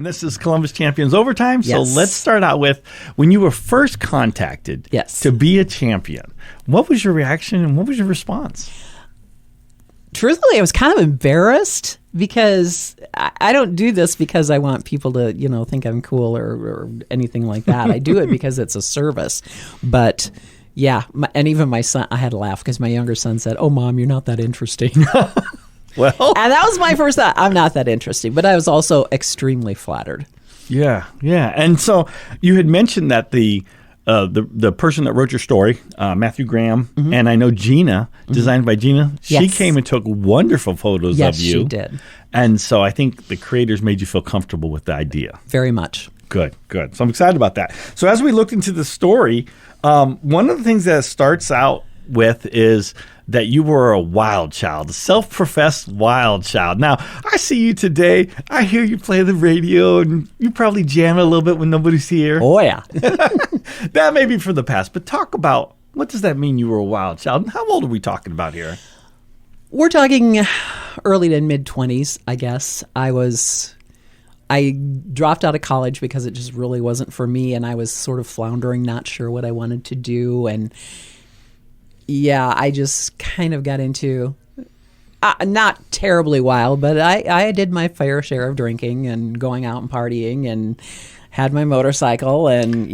This is Columbus Champions Overtime. So Yes. let's start out with when you were first contacted to be a champion. What was your reaction and what was your response? Truthfully, I was kind of embarrassed because I don't do this because I want people to, think I'm cool or anything like that. I do it because it's a service. But yeah, and even my son, I had to laugh because my younger son said, "Oh, Mom, you're not that interesting." Well, and that was my first thought. I'm not that interesting, but I was also extremely flattered. Yeah. And so you had mentioned that the person that wrote your story, Matthew Graham, and I know Gina, designed by Gina, she came and took wonderful photos of you. Yes, she did. And so I think the creators made you feel comfortable with the idea. Very much. Good. So I'm excited about that. So as we looked into the story, one of the things that it starts out with is that you were a wild child, a self-professed wild child. Now, I see you today. I hear you play the radio, and you probably jam it a little bit when nobody's here. Oh, yeah. That may be from the past, but talk about, what does that mean you were a wild child? And how old are we talking about here? We're talking early to mid-20s, I guess. I dropped out of college because it just really wasn't for me, and I was sort of floundering, not sure what I wanted to do, and yeah, I just kind of got into, not terribly wild, but I did my fair share of drinking and going out and partying and had my motorcycle and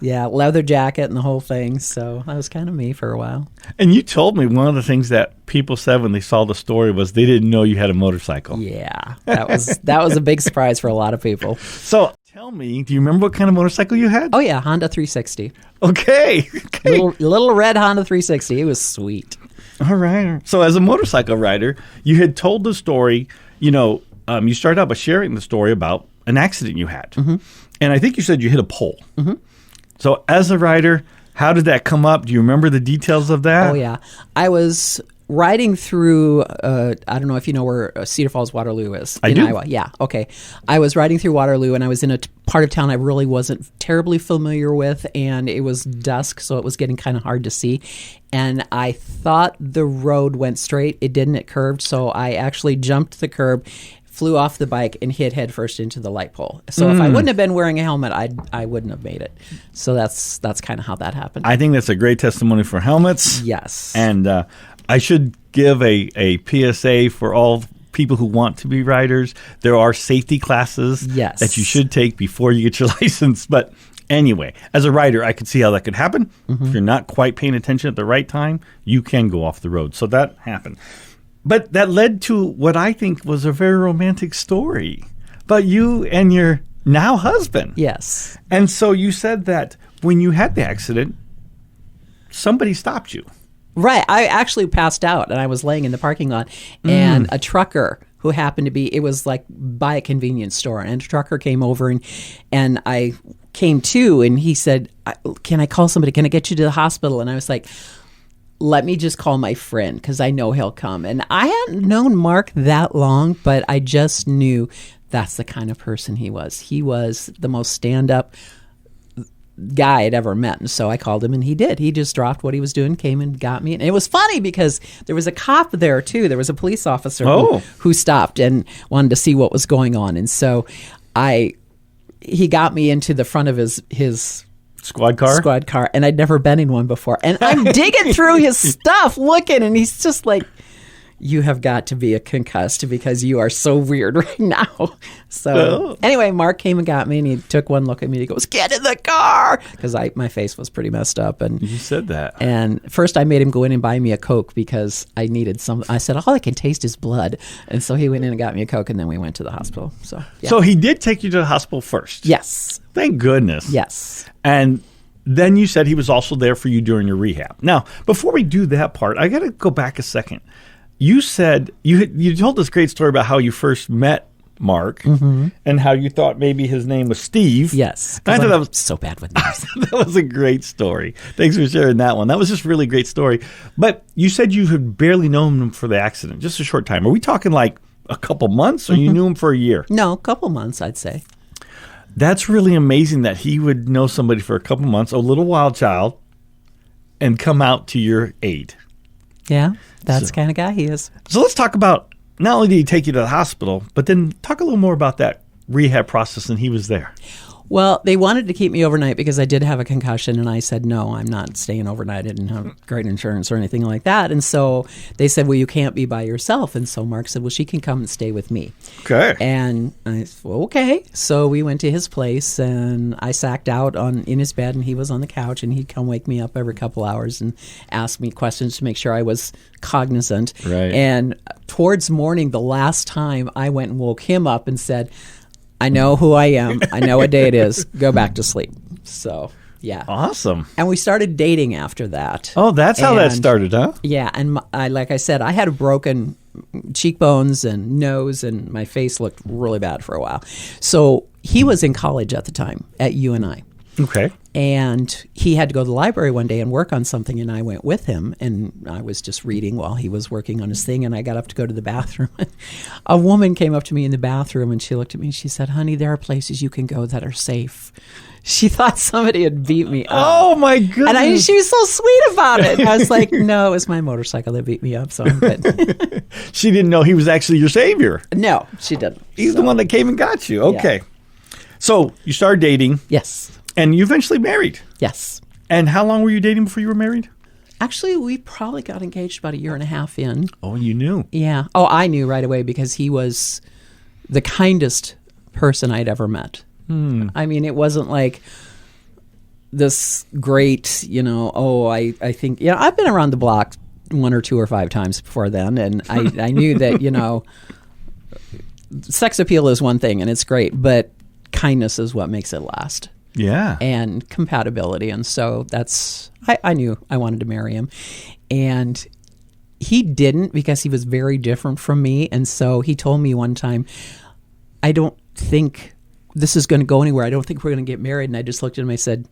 leather jacket and the whole thing. So that was kind of me for a while. And you told me one of the things that people said when they saw the story was they didn't know you had a motorcycle. Yeah, that was a big surprise for a lot of people. So tell me, do you remember what kind of motorcycle you had? Oh yeah, Honda 360. Okay. Little red Honda 360. It was sweet. All right. So as a motorcycle rider, you had told the story, you started out by sharing the story about an accident you had. And I think you said you hit a pole. So as a rider, how did that come up? Do you remember the details of that? Oh, yeah. I was riding through, I don't know if you know where Cedar Falls, Waterloo is in Iowa. Yeah, okay. I was riding through Waterloo, and I was in a part of town I really wasn't terribly familiar with, and it was dusk, so it was getting kind of hard to see. And I thought the road went straight. It didn't. It curved, so I actually jumped the curb, flew off the bike, and hit headfirst into the light pole. So if I wouldn't have been wearing a helmet, I wouldn't have made it. So that's kind of how that happened. I think that's a great testimony for helmets. Yes. And I should give a PSA for all people who want to be riders. There are safety classes that you should take before you get your license. But anyway, as a rider, I could see how that could happen. If you're not quite paying attention at the right time, you can go off the road. So that happened. But that led to what I think was a very romantic story about you and your now husband. Yes. And so you said that when you had the accident, somebody stopped you. Right. I actually passed out, and I was laying in the parking lot, and a trucker who happened to be, it was like by a convenience store, and a trucker came over, and I came to, and he said, "Can I call somebody? Can I get you to the hospital?" And I was like, let me just call my friend because I know he'll come. And I hadn't known Mark that long, but I just knew that's the kind of person he was. He was the most stand-up guy I'd ever met. And so I called him, and he did. He just dropped what he was doing, came and got me. And it was funny because there was a cop there, too. There was a police officer who stopped and wanted to see what was going on. And so he got me into the front of his Squad car, and I'd never been in one before. And I'm digging through his stuff, looking, and he's just like, "You have got to be a concussed because you are so weird right now." So anyway, Mark came and got me, and he took one look at me. And he goes, "Get in the car," because my face was pretty messed up. And you said that. And first, I made him go in and buy me a Coke because I needed some. I said, "All I can taste is blood," and so he went in and got me a Coke, and then we went to the hospital. So he did take you to the hospital first. Yes. Thank goodness. Yes. And then you said he was also there for you during your rehab. Now, before we do that part, I got to go back a second. You said you told this great story about how you first met Mark and how you thought maybe his name was Steve. Yes. I thought that was so bad with names. That was a great story. Thanks for sharing that one. That was just a really great story. But you said you had barely known him for the accident, just a short time. Are we talking like a couple months, or you knew him for a year? No, a couple months, I'd say. That's really amazing that he would know somebody for a couple months, a little wild child, and come out to your aid. Yeah, that's the kind of guy he is. So let's talk about, not only did he take you to the hospital, but then talk a little more about that rehab process and he was there? Well, they wanted to keep me overnight because I did have a concussion, and I said, no, I'm not staying overnight. I didn't have great insurance or anything like that. And so they said, well, you can't be by yourself. And so Mark said, well, she can come and stay with me. Okay. And I said, well, okay. So we went to his place, and I sacked out in his bed, and he was on the couch, and he'd come wake me up every couple hours and ask me questions to make sure I was cognizant. Right. And towards morning, the last time, I went and woke him up and said, I know who I am. I know what day it is. Go back to sleep. So, yeah. Awesome. And we started dating after that. Oh, that's how that started, huh? Yeah. And like I said, I had a broken cheekbones and nose, and my face looked really bad for a while. So he was in college at the time at UNI. Okay. And he had to go to the library one day and work on something, and I went with him, and I was just reading while he was working on his thing, and I got up to go to the bathroom. A woman came up to me in the bathroom, and she looked at me, and she said, honey, there are places you can go that are safe. She thought somebody had beat me up. Oh, my goodness. And she was so sweet about it. I was like, no, it was my motorcycle that beat me up, so I'm good. She didn't know he was actually your savior. No, she didn't. He's the one that came and got you. Okay. Yeah. So you started dating. Yes. And you eventually married. Yes. And how long were you dating before you were married? Actually, we probably got engaged about 1.5 years in. Oh, you knew? Yeah. Oh, I knew right away because he was the kindest person I'd ever met. I mean, it wasn't like this great, I think, I've been around the block 1 or 2 or 5 times before then. And I knew that, sex appeal is one thing and it's great, but kindness is what makes it last. Yeah. And compatibility. And so I knew I wanted to marry him. And he didn't because he was very different from me. And so he told me one time, I don't think this is going to go anywhere. I don't think we're going to get married. And I just looked at him and I said,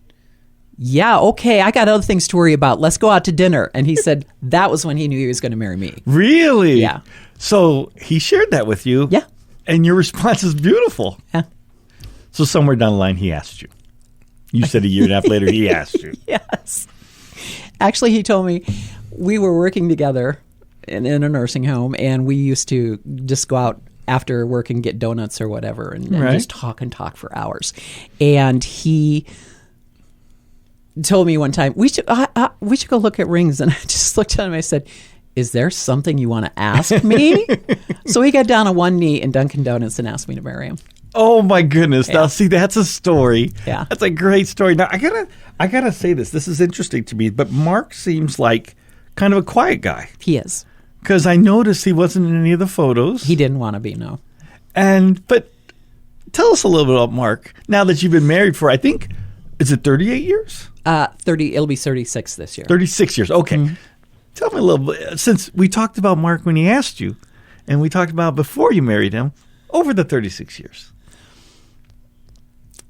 yeah, okay, I got other things to worry about. Let's go out to dinner. And he said that was when he knew he was going to marry me. Really? Yeah. So he shared that with you. Yeah. And your response is beautiful. Yeah. So somewhere down the line, he asked you. You said 1.5 years later, he asked you. Yes. Actually, he told me we were working together in a nursing home, and we used to just go out after work and get donuts or whatever and just talk and talk for hours. And he told me one time, we should go look at rings. And I just looked at him and I said, is there something you want to ask me? So he got down on one knee in Dunkin' Donuts and asked me to marry him. Oh my goodness! Yeah. Now, see, that's a story. Yeah, that's a great story. Now, I gotta say this. This is interesting to me. But Mark seems like kind of a quiet guy. He is, because I noticed he wasn't in any of the photos. He didn't want to be, no. But tell us a little bit about Mark. Now that you've been married for, I think, is it 38 years? 30. It'll be 36 this year. 36 years. Okay. Mm-hmm. Tell me a little bit. Since we talked about Mark when he asked you, and we talked about before you married him, over the 36 years.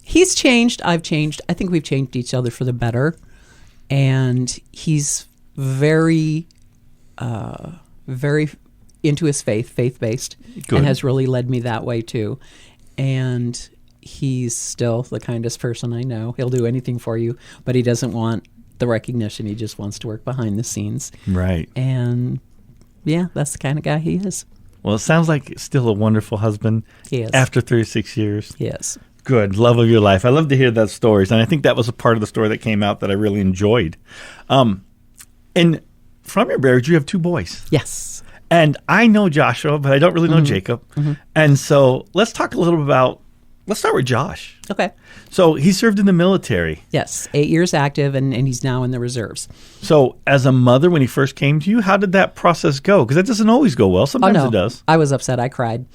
He's changed. I've changed. I think we've changed each other for the better. And he's very, very into his faith-based, and has really led me that way too. And he's still the kindest person I know. He'll do anything for you, but he doesn't want the recognition. He just wants to work behind the scenes. Right. And yeah, that's the kind of guy he is. Well, it sounds like still a wonderful husband. He is. After 36 years. He is. Good. Love of your life. I love to hear those stories. And I think that was a part of the story that came out that I really enjoyed. And from your marriage, you have 2 boys. Yes. And I know Joshua, but I don't really know Jacob. Mm-hmm. And so let's talk a little bit about, let's start with Josh. Okay. So he served in the military. Yes. 8 years active, and he's now in the reserves. So as a mother, when he first came to you, how did that process go? Because that doesn't always go well. Sometimes it does. I was upset. I cried.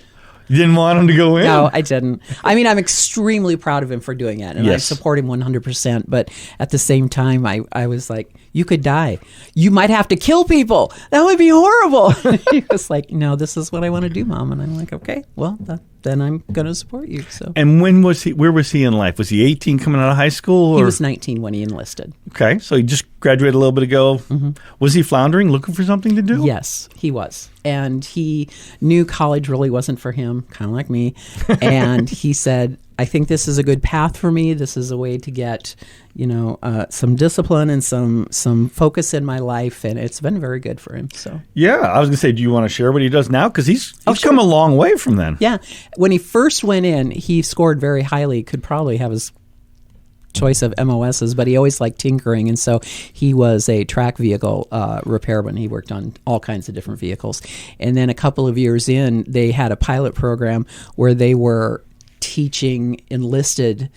You didn't want him to go in? No, I didn't. I mean, I'm extremely proud of him for doing it, and I support him 100%. But at the same time, I was like, you could die. You might have to kill people. That would be horrible. He was like, no, this is what I want to do, Mom. And I'm like, okay, well, then I'm going to support you. So. And where was he in life? Was he 18 coming out of high school? Or? He was 19 when he enlisted. Okay, so he just graduated a little bit ago. Mm-hmm. Was he floundering, looking for something to do? Yes, he was. And he knew college really wasn't for him, kind of like me. And he said, I think this is a good path for me. This is a way to get, some discipline and some focus in my life, and it's been very good for him. So yeah, I was gonna say, do you want to share what he does now? Because he's sure. come a long way from then. Yeah, when he first went in, he scored very highly. Could probably have his choice of MOSs, but he always liked tinkering, and so he was a track vehicle repairman. He worked on all kinds of different vehicles, and then a couple of years in, they had a pilot program where they were teaching enlisted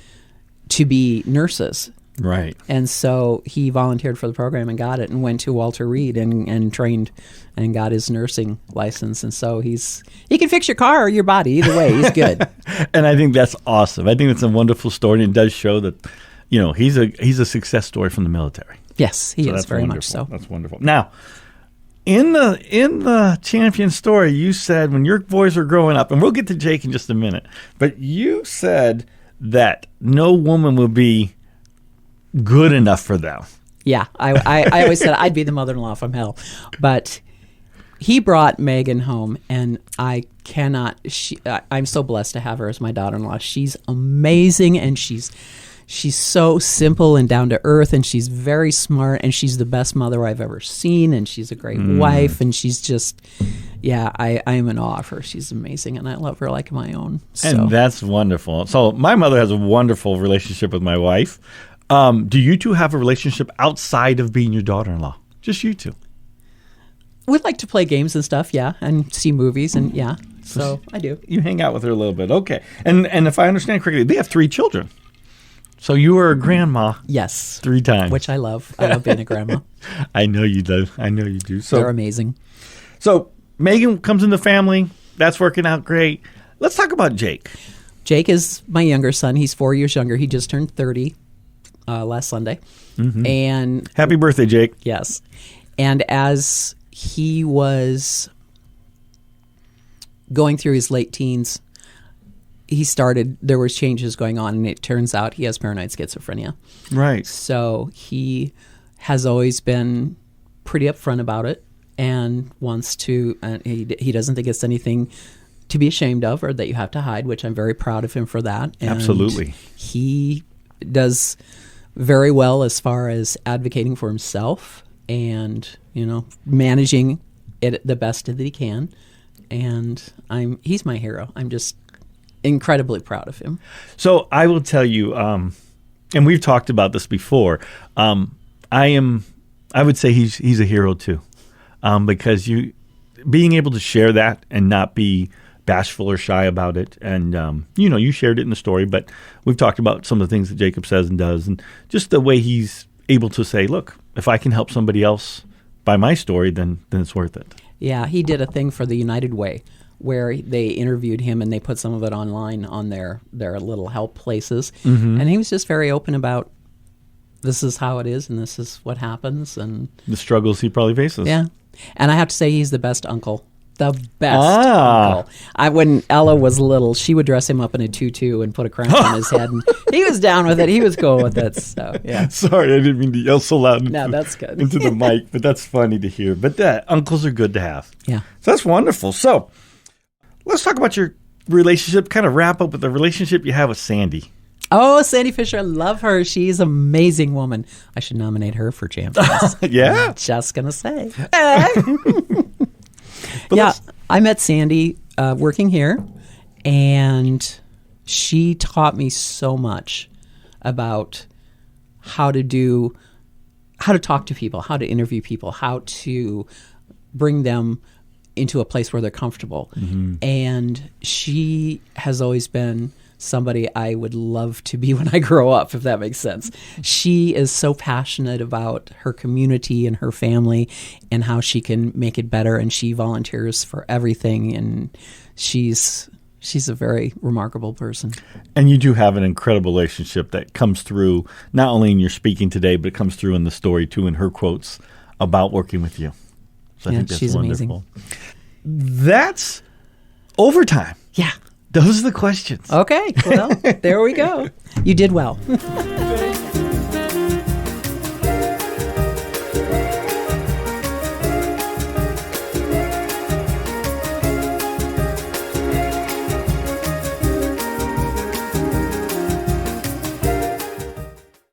to be nurses. Right. And so he volunteered for the program and got it, and went to Walter Reed and trained and got his nursing license. And so he can fix your car or your body. Either way, he's good. And I think that's awesome. I think it's a wonderful story, and it does show that, he's a success story from the military. Yes, he is very wonderful. much so. That's wonderful. Now, in the champion story, you said when your boys were growing up, and we'll get to Jake in just a minute, but you said that no woman would be good enough for them. Yeah, I always said I'd be the mother-in-law from hell. But he brought Megan home, and I'm so blessed to have her as my daughter-in-law. She's amazing, and she's so simple and down to earth, and she's very smart, and she's the best mother I've ever seen, and she's a great wife, and she's just, I am in awe of her. She's amazing, and I love her like my own. So. And that's wonderful. So my mother has a wonderful relationship with my wife. Do you two have a relationship outside of being your daughter-in-law? Just you two? We'd like to play games and stuff, yeah, and see movies, and yeah, so I do. You hang out with her a little bit, okay. And if I understand correctly, they have 3 children. So you were a grandma. Yes. 3 times. Which I love. I love being a grandma. I know you do. So they're amazing. So Megan comes in the family. That's working out great. Let's talk about Jake. Jake is my younger son. He's 4 years younger. He just turned 30 last Sunday. Mm-hmm. And happy birthday, Jake. Yes. And as he was going through his late teens, there was changes going on, and it turns out he has paranoid schizophrenia. Right. So he has always been pretty upfront about it, and wants to, he doesn't think it's anything to be ashamed of or that you have to hide, which I'm very proud of him for that. And absolutely. He does very well as far as advocating for himself and, managing it the best that he can. And he's my hero. I'm just incredibly proud of him. So I will tell you, and we've talked about this before. I would say he's a hero too, because being able to share that and not be bashful or shy about it, and you shared it in the story, but we've talked about some of the things that Jacob says and does, and just the way he's able to say, "Look, if I can help somebody else by my story, then it's worth it." Yeah, he did a thing for the United Way, where they interviewed him and they put some of it online on their little help places. Mm-hmm. And he was just very open about, this is how it is and this is what happens. And the struggles he probably faces. Yeah. And I have to say, he's the best uncle. The best uncle. When Ella was little, she would dress him up in a tutu and put a crown on his head. And he was down with it. He was cool with it. So, yeah. Sorry, I didn't mean to yell so loud that's good. Into the mic, but that's funny to hear. But uncles are good to have. Yeah. So that's wonderful. So let's talk about your relationship, kind of wrap up with the relationship you have with Sandy. Oh, Sandy Fisher, I love her. She's an amazing woman. I should nominate her for champions. Yeah? I'm just going to say. I met Sandy working here, and she taught me so much about how to talk to people, how to interview people, how to bring them into a place where they're comfortable. Mm-hmm. And she has always been somebody I would love to be when I grow up, if that makes sense. She is so passionate about her community and her family and how she can make it better, and she volunteers for everything, and she's a very remarkable person. And you do have an incredible relationship that comes through not only in your speaking today, but it comes through in the story too, in her quotes about working with you. So I think that's she's wonderful. Amazing. That's overtime. Yeah. Those are the questions. Okay. Well, there we go. You did well.